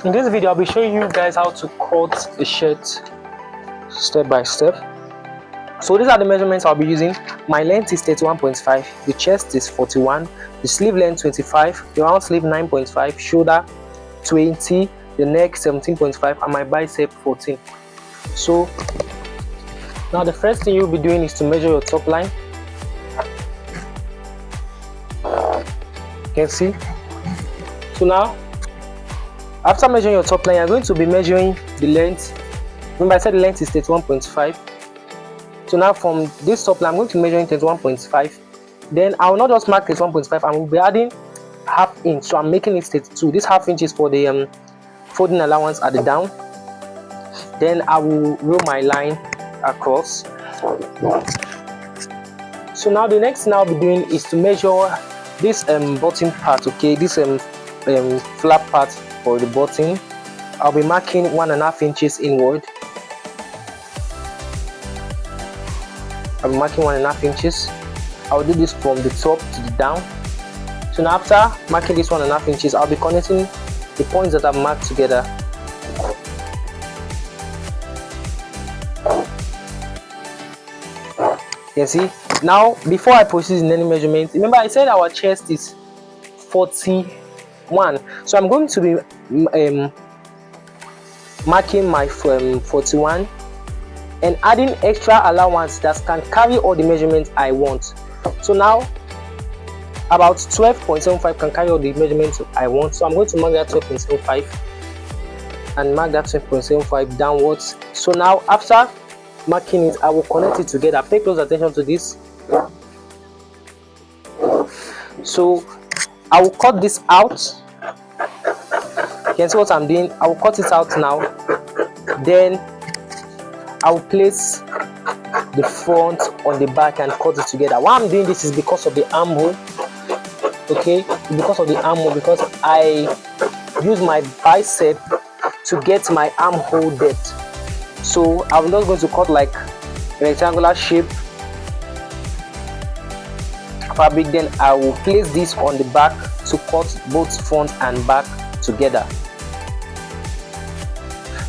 In this video, I'll be showing you guys how to cut a shirt step by step. So these are the measurements I'll be using. My length is 31.5, the chest is 41, the sleeve length 25, the round sleeve 9.5, shoulder 20, the neck 17.5, and my bicep 14. So now the first thing you'll be doing is to measure your top line. You can see. So now, after measuring your top line, you're going to be measuring the length. Remember I said the length is 31.5. So now from this top line, I'm going to measure 31.5. Then I will not just mark 31.5, I will be adding half inch. So I'm making it 32. This half inch is for the folding allowance at the down. Then I will roll my line across. So now the next thing I'll be doing is to measure this button part, okay, this flap part for the button. I'll be marking 1.5 inches inward. I'll be marking 1.5 inches. I'll do this from the top to the down. So now after marking this 1.5 inches, I'll be connecting the points that I've marked together. You see, now before I proceed in any measurement, remember I said our chest is 41, so I'm going to be marking my 41 and adding extra allowance that can carry all the measurements I want. So now about 12.75 can carry all the measurements I want, so I'm going to mark that 12.75 and mark that 12.75 downwards. So now after marking it, I will connect it together. Pay close attention to this. So I will cut this out. You can see what I'm doing. I will cut it out now. Then I will place the front on the back and cut it together. Why I'm doing this is because of the armhole. Okay, because of the armhole, because I use my bicep to get my armhole depth. So I'm not going to cut like rectangular shape fabric. Then I will place this on the back to cut both front and back together.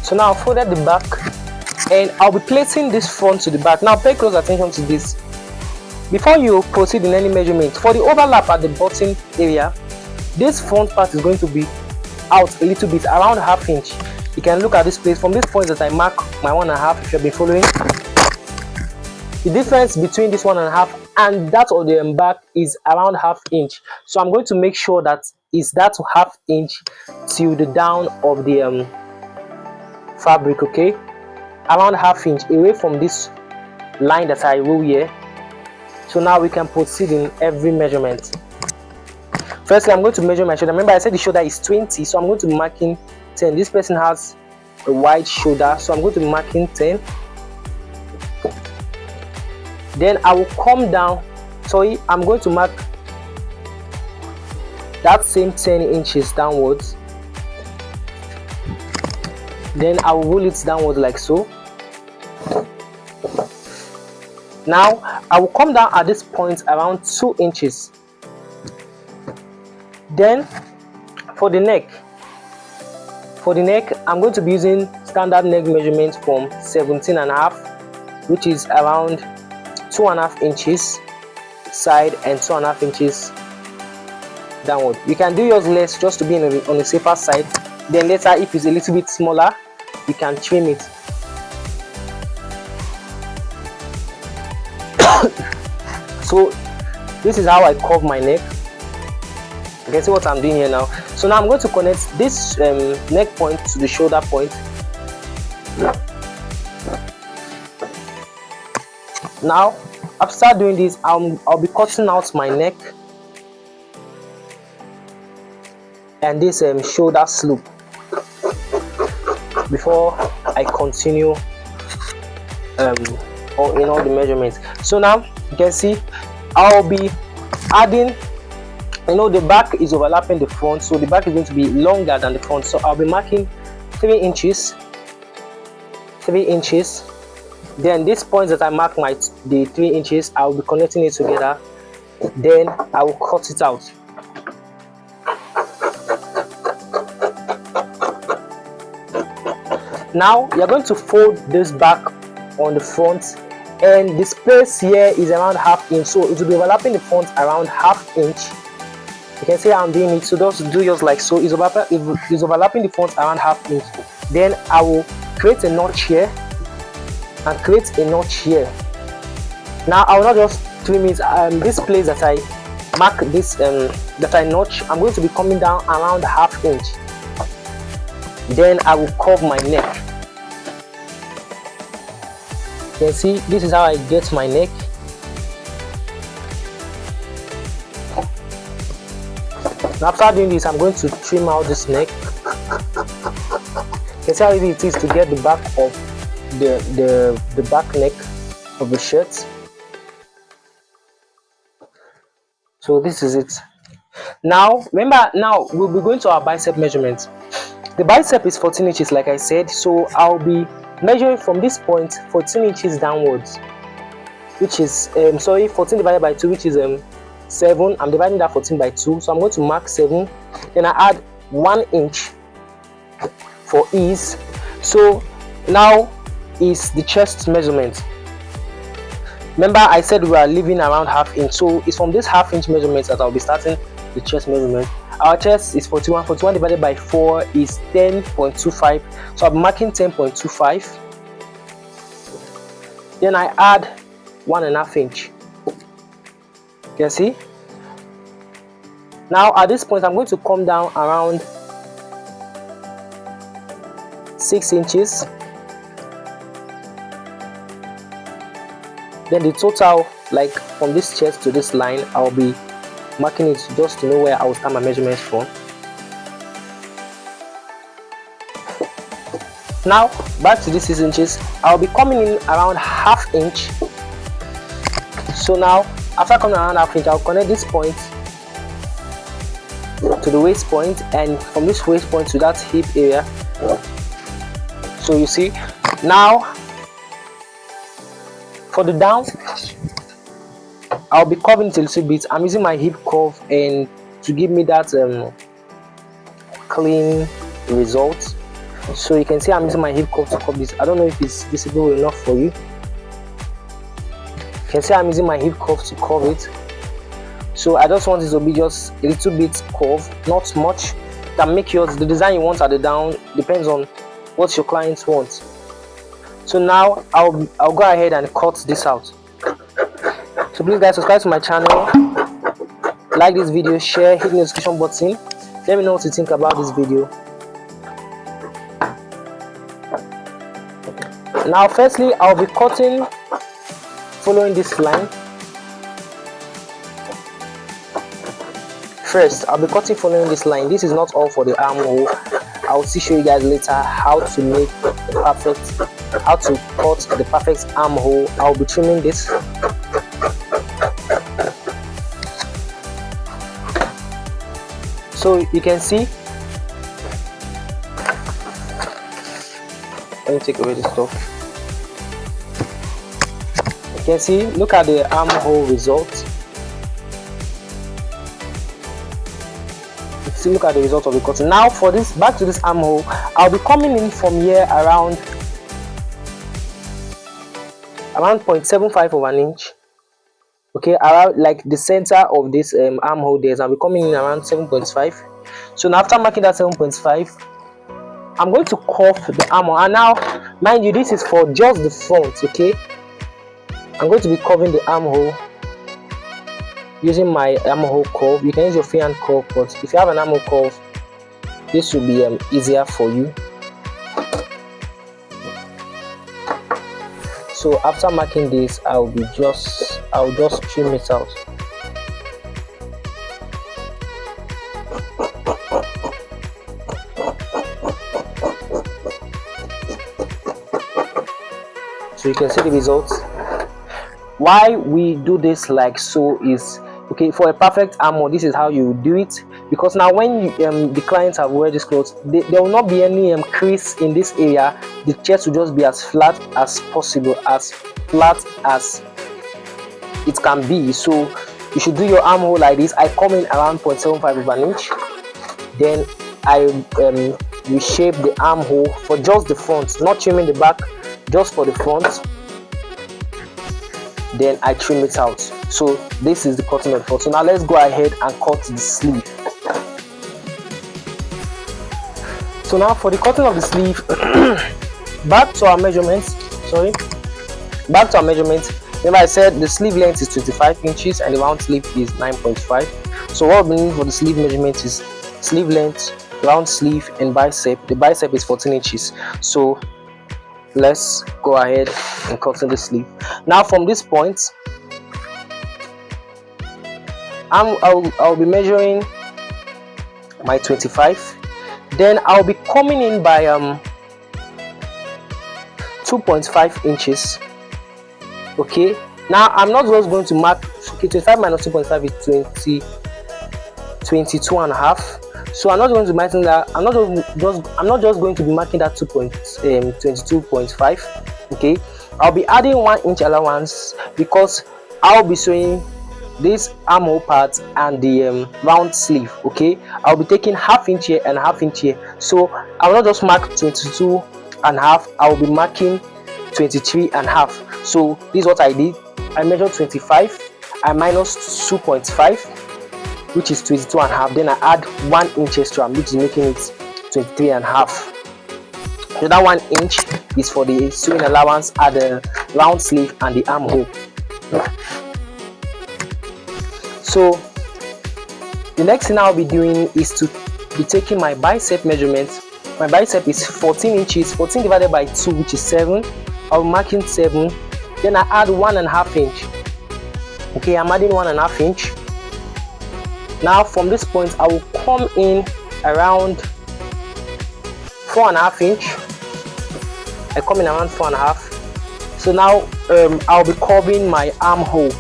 So now I've folded the back and I'll be placing this front to the back. Now pay close attention to this. Before you proceed in any measurement, for the overlap at the bottom area, this front part is going to be out a little bit, around ½ inch. You can look at this place from this point that I mark my 1.5. If you've been following, the difference between this 1.5 and that of the back is around ½ inch. So I'm going to make sure that is that ½ inch till the down of the fabric, okay, around ½ inch away from this line that I roll here. So now we can proceed in every measurement. Firstly, I'm going to measure my shoulder. Remember I said the shoulder is 20, so I'm going to be marking 10. This person has a wide shoulder, so I'm going to be marking 10. Then I will come down. Sorry, I'm going to mark that same 10 inches downwards. Then I will roll it downwards like so. Now I will come down at this point around 2 inches. Then for the neck, I'm going to be using standard neck measurement from 17.5, which is around 2.5 inches side and 2.5 inches downward. You can do yours less just to be on the safer side. Then later, if it's a little bit smaller, you can trim it. So this is how I curve my neck. You can see what I'm doing here now. So now I'm going to connect this neck point to the shoulder point. Now after doing this, I'll be cutting out my neck and this shoulder slope before I continue in all the measurements. So now you can see I'll be adding, the back is overlapping the front, so the back is going to be longer than the front. So I'll be marking 3 inches. Then this point that I mark the 3 inches, I'll be connecting it together. Then I will cut it out. Now you're going to fold this back on the front, and the space here is around ½ inch, so it will be overlapping the front around ½ inch. You can see how I'm doing it, so just do yours like so. It's overlapping the front around ½ inch. Then I will create a notch here and create a notch here. Now I will not just trim it. This place that I mark this that I notch, I'm going to be coming down around ½ inch. Then I will curve my neck. You can see this is how I get my neck. Now after doing this, I'm going to trim out this neck. You can see how easy it is to get the back of the back neck of the shirt. So this is it. Now remember, now we'll be going to our bicep measurement. The bicep is 14 inches like I said, so I'll be measuring from this point 14 inches downwards, which is 14 divided by 2, which is 7. I'm dividing that 14 by 2, so I'm going to mark 7. Then I add 1 inch for ease. So now is the chest measurement. Remember I said we are leaving around ½ inch, so it's from this ½ inch measurement that I'll be starting the chest measurement. Our chest is 41. 41 divided by 4 is 10.25, so I'm marking 10.25. Then I add 1½ inch. You can see. Now at this point I'm going to come down around 6 inches. Then the total, like from this chest to this line, I'll be marking it just to know where I will start my measurements from. Now back to this 6 inches, I'll be coming in around ½ inch. So now after coming around ½ inch, I'll connect this point to the waist point, and from this waist point to that hip area. So you see, now for the down, I'll be curving it a little bit. I'm using my hip curve and to give me that clean result. So you can see I'm using my hip curve to curve this. I don't know if it's visible enough for you. You can see I'm using my hip curve to curve it. So I just want it to be just a little bit curved, not much. You can make yours, the design you want at the down depends on what your clients want. So now I'll go ahead and cut this out. So please guys, subscribe to my channel, like this video, share, hit the notification button. Let me know what you think about this video. Now firstly, I'll be cutting following this line. First, I'll be cutting following this line. This is not all for the armhole. I'll still show you guys later how to make the perfect, how to cut the perfect armhole. I'll be trimming this. So you can see, let me take away the stuff. You can see, look at the armhole result. See, look at the result of the cutting. Now for this, back to this armhole, I'll be coming in from here around 0.75 of an inch. Okay, around like the center of this armhole there, I'll be coming in around 7.5. So now after marking that 7.5, I'm going to curve the armhole. And now mind you, this is for just the front. Okay, I'm going to be curving the armhole using my armhole curve. You can use your freehand curve, but if you have an armhole curve, this will be easier for you. So after marking this, I'll just trim it out. So you can see the results. Why we do this like so is, okay, for a perfect armhole, this is how you do it, because now when you, the clients have wear this clothes, there will not be any crease in this area. The chest will just be as flat as possible, as flat as it can be. So you should do your armhole like this. I come in around 0.75 of an inch, then I reshape the armhole for just the front, not trimming the back, just for the front. Then I trim it out. So this is the cutting of the front. So now let's go ahead and cut the sleeve. So now for the cutting of the sleeve, back to our measurements. Remember I said the sleeve length is 25 inches and the round sleeve is 9.5. So what we need for the sleeve measurement is sleeve length, round sleeve, and bicep. The bicep is 14 inches. So let's go ahead and cut the sleeve. Now from this point, I'll be measuring my 25. Then I'll be coming in by 2.5 inches. Okay, now I'm not just going to mark, okay, 25 minus 2.5 is 22 and a half. So I'm not going to mark that. I'm not just going to be marking that 22.5. Okay, I'll be adding 1 inch allowance because I'll be sewing this armhole part and the round sleeve. Okay, I'll be taking half inch here and half inch here, so I will not just mark 22 and a half, I will be marking 23 and a half. So this is what I did. I measured 25, I minus 2.5, which is 22 and a half, then I add 1 inch extra, which is making it 23 and a half. So that 1 inch is for the sewing allowance at the round sleeve and the armhole. So the next thing I'll be doing is to be taking my bicep measurement. My bicep is 14 inches, 14 divided by 2, which is 7. I'll be marking 7. Then I add 1.5 inch. Okay, I'm adding 1.5 inch. Now from this point, I will come in around 4.5 inch. I come in around 4.5. So now I'll be curving my armhole.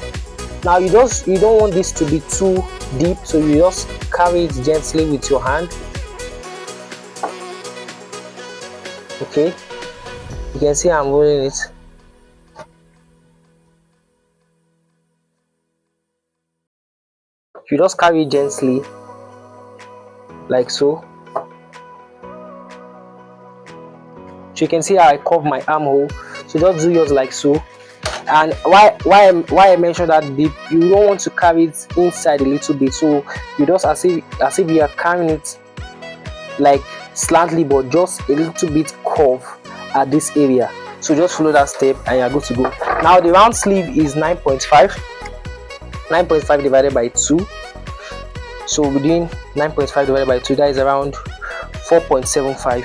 Now you don't want this to be too deep, so you just carry it gently with your hand. Okay, you can see I'm rolling it. You just carry it gently like so. So you can see how I curve my armhole. So just do yours like so. And why I mentioned that deep, you don't want to carry it inside a little bit, so you just as if you are carrying it like slightly, but just a little bit curve at this area. So just follow that step and you're good to go. Now the round sleeve is 9.5 divided by 2. So we're doing 9.5 divided by 2, that is around 4.75.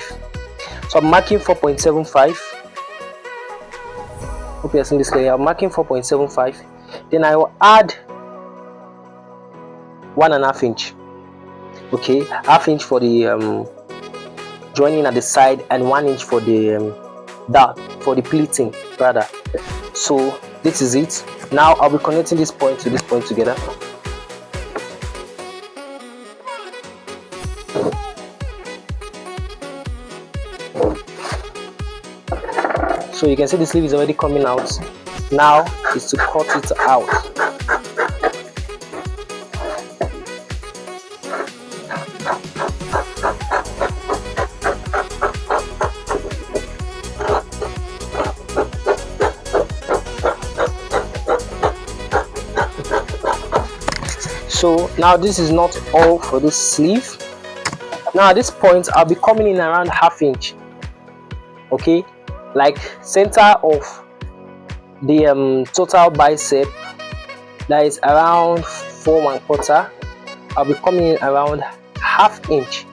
So I'm marking 4.75. Hope you're seeing this clearly. I'm marking 4.75. Then I will add 1.5 inch. Okay, half inch for the joining at the side and 1 inch for the for the pleating rather. So this is it. Now I'll be connecting this point to this point together. So you can see the sleeve is already coming out. Now is to cut it out. So now this is not all for this sleeve. Now at this point I'll be coming in around half inch. Okay, like center of the total bicep, that is around 4.25. I'll be coming in around half inch.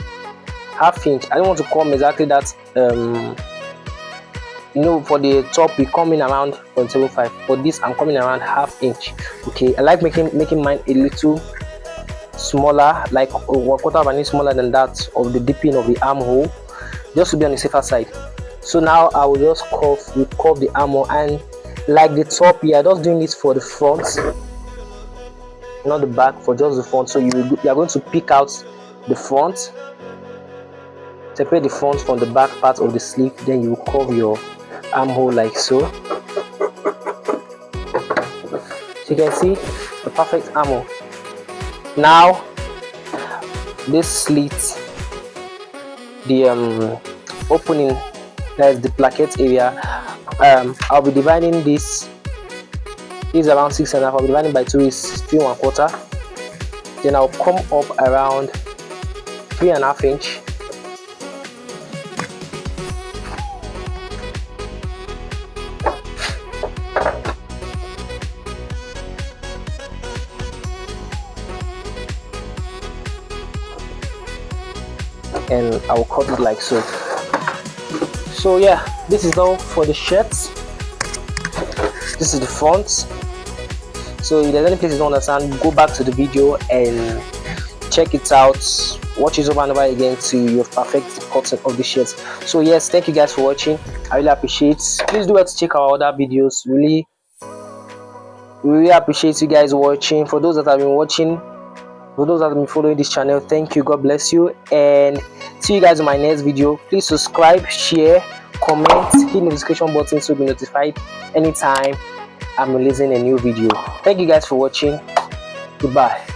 I don't want to come exactly that. For the top we come in around 0.75. For this I'm coming around half inch. Okay, I like making mine a little smaller, like 1/4 of an inch smaller than that of the dipping of the armhole, just to be on the safer side. So now I will just curve the armhole, and like the top here, just doing this for the front, not the back, for just the front. So you are going to pick out the front, separate the front from the back part of the sleeve, then you will curve your armhole like so. So you can see the perfect armhole. Now this slit opening, that is the placket area. I'll be dividing this is around 6.5. I'll be dividing by 2 is 3.25. Then I'll come up around 3.5 inch. And I'll cut it like so. So yeah, this is all for the shirts. This is the front. So if there's any place you don't understand, go back to the video and check it out, watch it over and over again till you have perfect the cutting of the shirts. So yes, thank you guys for watching. I really appreciate it. Please do well to check our other videos. We really appreciate you guys watching. For those that have been watching, for those that have been following this channel, thank you, God bless you, and see you guys in my next video. Please subscribe, share, comment, hit the notification button so you'll be notified anytime I'm releasing a new video. Thank you guys for watching. Goodbye.